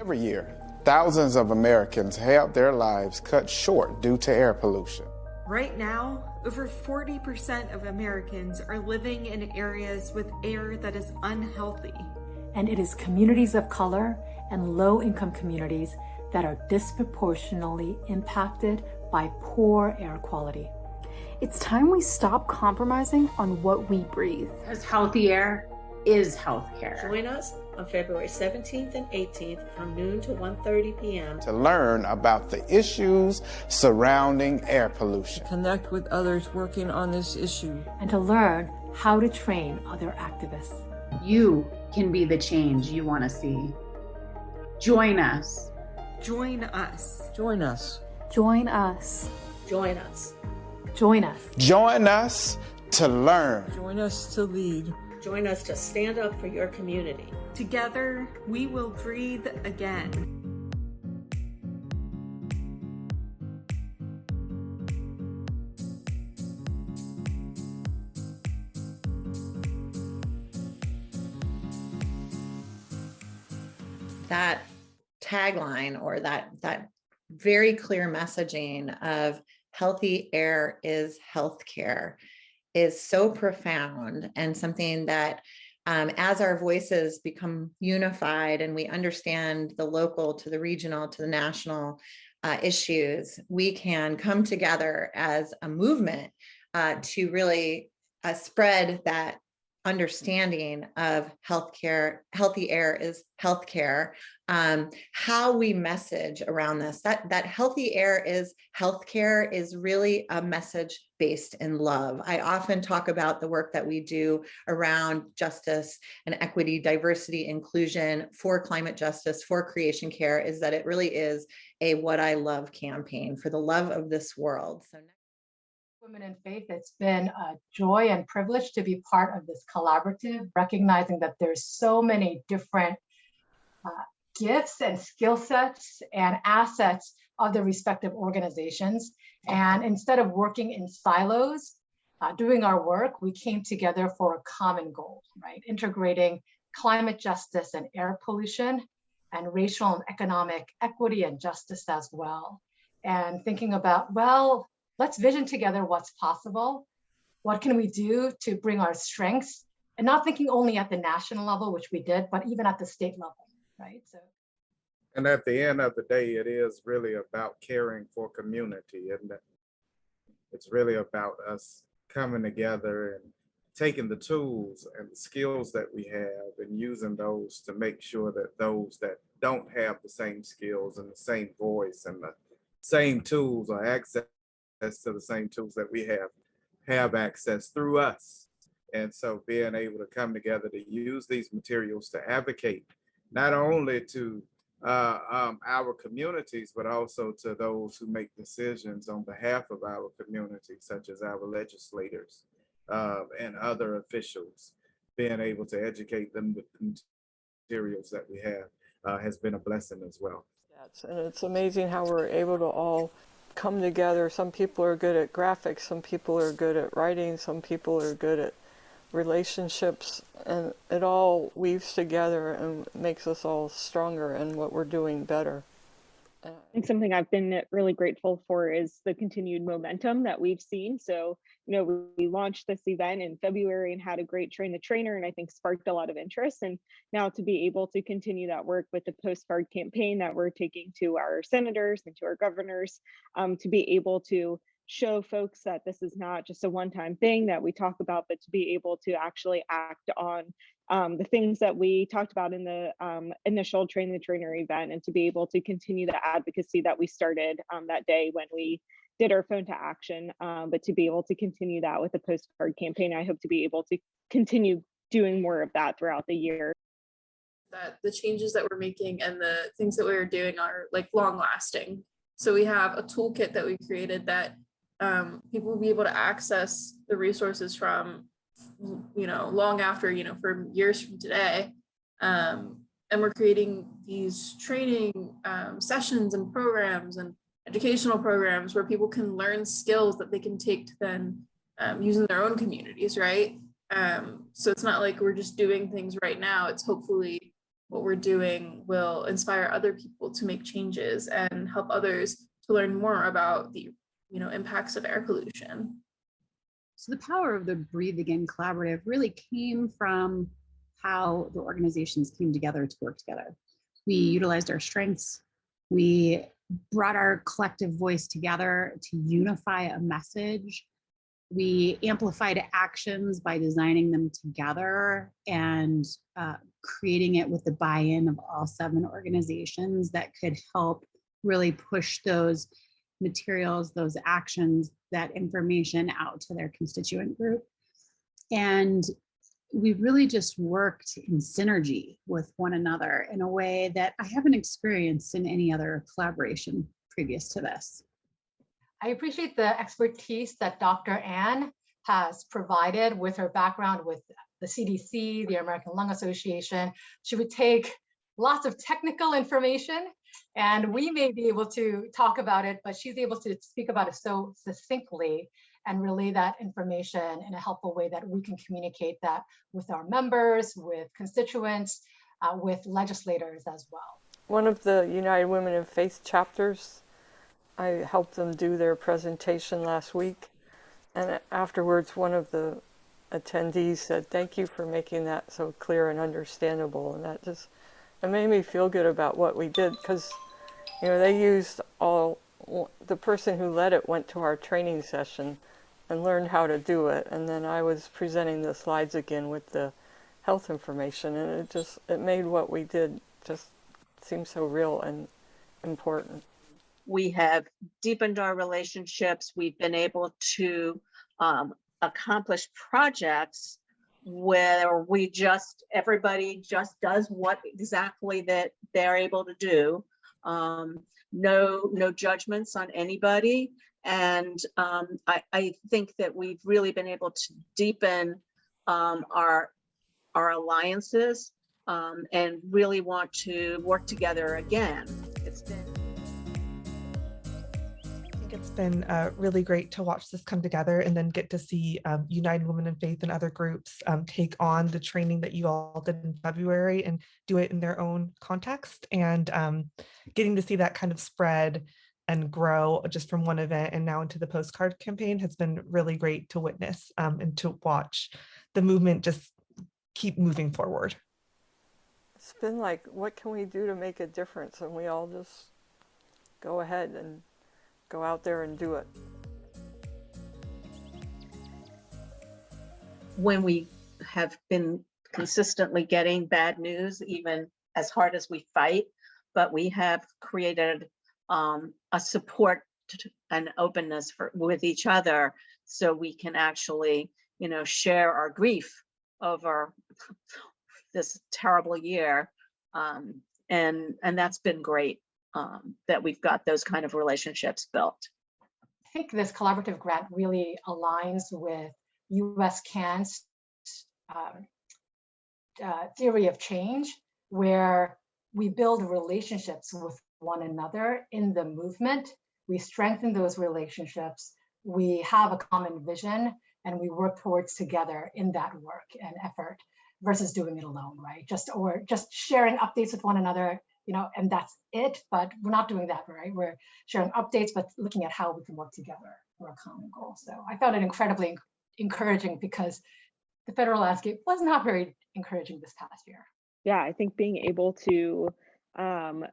Every year, thousands of Americans have their lives cut short due to air pollution. Right now, over 40% of Americans are living in areas with air that is unhealthy. And it is communities of color and low-income communities that are disproportionately impacted by poor air quality. It's time we stop compromising on what we breathe. Because healthy air is healthcare. Join us on February 17th and 18th from noon to 1:30 p.m. to learn about the issues surrounding air pollution. Connect with others working on this issue. And to learn how to train other activists. You can be the change you want to see. Join us. Join us. Join us. Join us. Join us. Join us. Join us to learn. Join us to lead. Join us to stand up for your community. Together, we will breathe again. That tagline, or that very clear messaging of healthy air is healthcare, is so profound, and something that as our voices become unified and we understand the local to the regional to the national issues, we can come together as a movement to really spread that understanding of healthcare. Healthy air is healthcare. How we message around this, that healthy air is healthcare, is really a message based in love. I often talk about the work that we do around justice and equity, diversity, inclusion, for climate justice, for creation care, is that it really is a What I Love campaign for the love of this world. So Women in Faith, it's been a joy and privilege to be part of this collaborative, recognizing that there's so many different gifts and skill sets and assets of the respective organizations. And instead of working in silos, doing our work, we came together for a common goal, right? Integrating climate justice and air pollution, and racial and economic equity and justice as well. And thinking about, well, let's vision together what's possible. What can we do to bring our strengths? And not thinking only at the national level, which we did, but even at the state level, right? So. And at the end of the day, it is really about caring for community, isn't it? It's really about us coming together and taking the tools and the skills that we have and using those to make sure that those that don't have the same skills and the same voice and the same tools or access to the same tools that we have access through us. And so being able to come together to use these materials to advocate, not only to our communities, but also to those who make decisions on behalf of our community, such as our legislators and other officials. Being able to educate them with the materials that we have has been a blessing as well. And it's amazing how we're able to all come together. Some people are good at graphics, some people are good at writing, some people are good at relationships, and it all weaves together and makes us all stronger and what we're doing better. I think something I've been really grateful for is the continued momentum that we've seen. So, we launched this event in February and had a great Train the Trainer, and I think sparked a lot of interest. And now to be able to continue that work with the postcard campaign that we're taking to our senators and to our governors, to be able to show folks that this is not just a one-time thing that we talk about, but to be able to actually act on the things that we talked about in the initial Train the Trainer event, and to be able to continue the advocacy that we started that day when we did our phone to action, but to be able to continue that with the postcard campaign. I hope to be able to continue doing more of that throughout the year. That the changes that we're making and the things that we're doing are like long lasting. So we have a toolkit that we created that people will be able to access the resources from, long after, for years from today. And we're creating these training sessions and programs and educational programs where people can learn skills that they can take to then use in their own communities, right? So it's not like we're just doing things right now. It's hopefully what we're doing will inspire other people to make changes and help others to learn more about the impacts of air pollution. So the power of the Breathe Again Collaborative really came from how the organizations came together to work together. We utilized our strengths. We brought our collective voice together to unify a message. We amplified actions by designing them together and creating it with the buy-in of all 7 organizations that could help really push those materials, those actions, that information out to their constituent group. And we really just worked in synergy with one another in a way that I haven't experienced in any other collaboration previous to this. I appreciate the expertise that Dr. Ann has provided with her background with the CDC, the American Lung Association. She would take lots of technical information and we may be able to talk about it, but she's able to speak about it so succinctly and relay that information in a helpful way that we can communicate that with our members, with constituents, with legislators as well. One of the United Women in Faith chapters, I helped them do their presentation last week. And afterwards, one of the attendees said, "Thank you for making that so clear and understandable." And that just, it made me feel good about what we did, because, they used the person who led it went to our training session and learned how to do it. And then I was presenting the slides again with the health information, and it made what we did just seem so real and important. We have deepened our relationships. We've been able to accomplish projects where everybody just does what exactly that they're able to do. No judgments on anybody. And I think that we've really been able to deepen our alliances and really want to work together again. It's been really great to watch this come together and then get to see United Women in Faith and other groups take on the training that you all did in February and do it in their own context, and getting to see that kind of spread and grow just from one event and now into the postcard campaign has been really great to witness and to watch the movement just keep moving forward. It's been like, what can we do to make a difference? And we all just go ahead and go out there and do it. When we have been consistently getting bad news, even as hard as we fight, but we have created a support and openness with each other, so we can actually, share our grief over this terrible year, and that's been great. That we've got those kind of relationships built. I think this collaborative grant really aligns with US-CAN's theory of change, where we build relationships with one another in the movement. We strengthen those relationships. We have a common vision, and we work towards together in that work and effort versus doing it alone, right? Just sharing updates with one another, and that's it, but we're not doing that, right? We're sharing updates, but looking at how we can work together for a common goal. So I found it incredibly encouraging, because the federal landscape was not very encouraging this past year. Yeah, I think being able to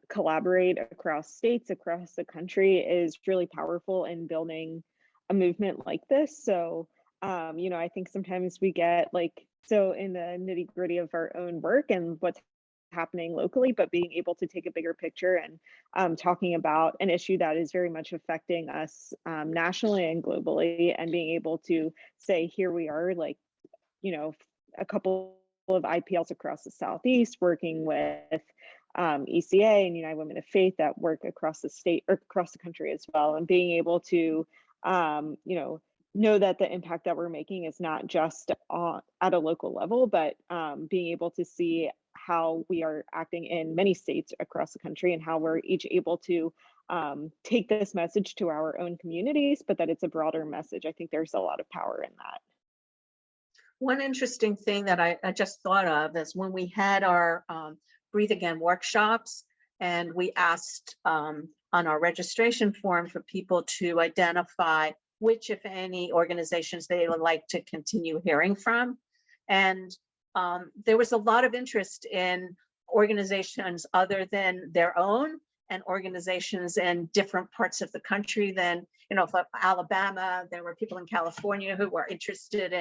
collaborate across states, across the country is really powerful in building a movement like this. So, I think sometimes we get so in the nitty gritty of our own work and what's happening locally, but being able to take a bigger picture and talking about an issue that is very much affecting us nationally and globally, and being able to say, here we are, a couple of IPLs across the Southeast working with ECA and United Women of Faith that work across the state or across the country as well, and being able to know that the impact that we're making is not just at a local level, but being able to see how we are acting in many states across the country and how we're each able to take this message to our own communities, but that it's a broader message. I think there's a lot of power in that. One interesting thing that I just thought of is when we had our Breathe Again workshops, and we asked on our registration form for people to identify which, if any, organizations they would like to continue hearing from. And there was a lot of interest in organizations other than their own, and organizations in different parts of the country than, for Alabama, there were people in California who were interested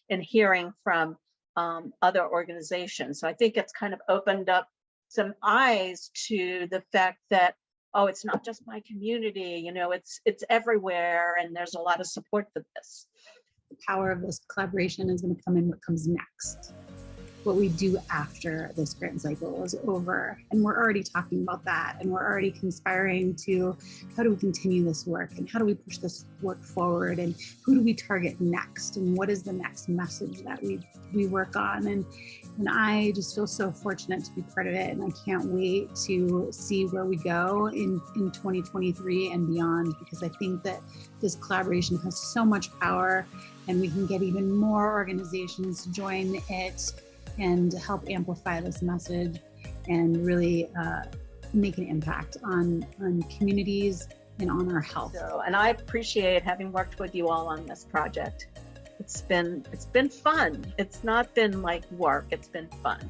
in hearing from other organizations. So I think it's kind of opened up some eyes to the fact that, oh, it's not just my community, it's everywhere, and there's a lot of support for this. The power of this collaboration is going to come in what comes next, what we do after this grant cycle is over. And we're already talking about that, and we're already conspiring to how do we continue this work, and how do we push this work forward, and who do we target next, and what is the next message that we work on. And I just feel so fortunate to be part of it, and I can't wait to see where we go in 2023 and beyond, because I think that this collaboration has so much power, and we can get even more organizations to join it and help amplify this message and really make an impact on communities and on our health. And I appreciate having worked with you all on this project. It's been fun. It's not been like work, it's been fun.